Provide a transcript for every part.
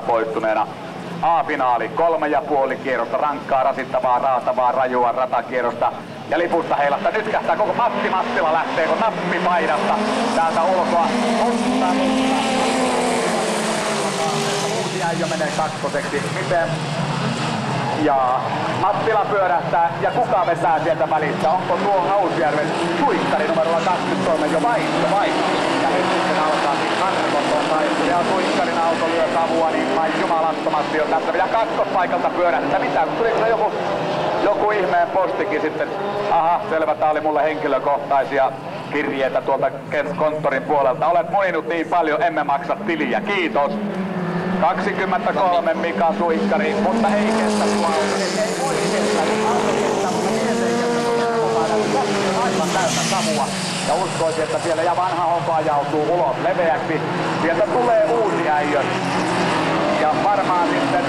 poistuneena. A-finaali, 3,5 kierrosta, rankkaa, rasittavaa, raatavaa, rajua ratakierrosta. Ja lipusta heilasta nytkähtää koko Matti Mattila lähtee kun nappi paidasta täältä ulkoa. Uusi äijö menee kakkoseksi. Miten? Ja Mattila pyörähtää ja kuka vetää sieltä välistä? Onko tuo Hausjärven Suikkari numerolla 23 jo vaihto? Ja nyt sitten alkaa arvoton taistelu ja Suikkarin auto lyö savua niin jumalattomasti jo tässä. Ja kakkospaikalta pyörähtää. Mitä? Tuliko joku ihmeen postikin sitten? Aha, selvä, tää oli mulle henkilökohtaisia kirjeitä tuolta konttorin puolelta. Olet muninut niin paljon, emme maksa tiliä. Kiitos. 23 Mika Suikkari, mutta ei kestä tuo auto. Ei voi kestää, kun auto kestää, mutta mies ei kestä. Aivan täynnä savua. Ja uskoisin, että siellä ja vanha honko ajautuu ulos leveäksi. Sieltä tulee uusi äijö. Ja varmaan sitten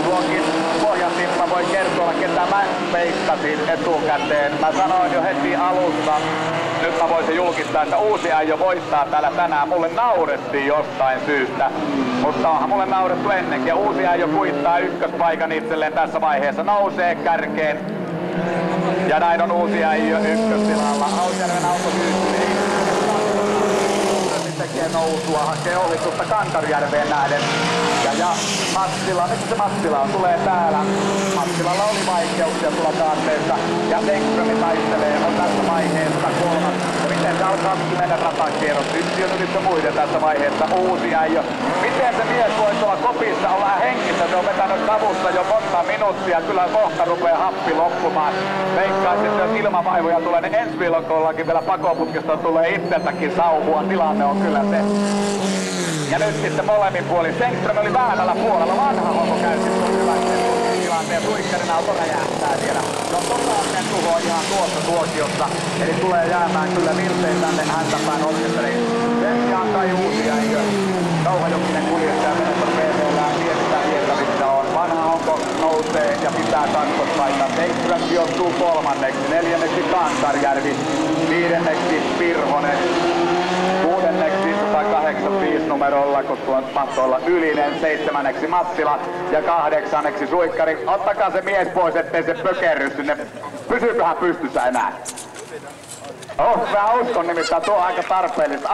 tuonkin Pohjantimma voi kertoa, ketä mä veikkasin etukäteen. Mä sanoin jo heti alussa, nyt mä voisin julkistaa, että uusi äijö voittaa täällä tänään. Mulle naurettiin jostain syystä, mutta onhan mulle naurettu ennenkin. Ja uusi äijö kuittaa ykköspaikan itselleen tässä vaiheessa, nousee kärkeen. Ja näin on uusi äijö ykköstilalla. Hausjärven auto hyytyy. Tekee nousua, hakee ohitusta Kankarjärveen nähden. Ja Mattila, nyt se Mattila on, tulee täällä. Mattilalla oli vaikeuksia tulla kaarteessa. Ja Engström taistelee, on tässä vaiheessa kolmas. Ja miten se alkaa mennä ratakierros? Yksi on ylittö muiden tässä vaiheessa. Uusi äijö. Miten se mies voi tuolla kopissa olla henkissä? Se on vetänyt savussa jo monta minuuttia. Kyllä kohta rupeaa happi loppumaan. Veikkaisin, että jos ilmavaivoja tulee, niin ensi viikollakin vielä pakoputkesta tulee itseltäkin sauhua. Tilanne on kyllä se. Ja nyt sitten molemmin puolin. Engström oli väärällä puolella. Vanha honko käytti tuon hyvän tilanteen. Suikkarin auto räjähtää siellä. No totaalinen tuho ihan tuossa tuokiossa. Eli tulee jäämään kyllä miltei tänne häntäpäin orkesteriin. Sen sijaan kai uusi äijö. Kauhajokinen kuljettaja Veneton PV:llään mietitään vietävissä on. Vanha honko nousee ja pitää kakkospaikan. Engström sijoittuu kolmanneksi. Neljänneksi Kankarjärvi. Viidenneksi Pirhonen. Kuudenneksi 185 numerolla, kun tuon mahto olla Ylinen, 7. Mattila ja 8. Suikkari. Ottakaa se mies pois, ettei se pökerry sinne. Pysyyköhän pystyssä enää? Mä uskon nimittäin, tuo on aika tarpeellista.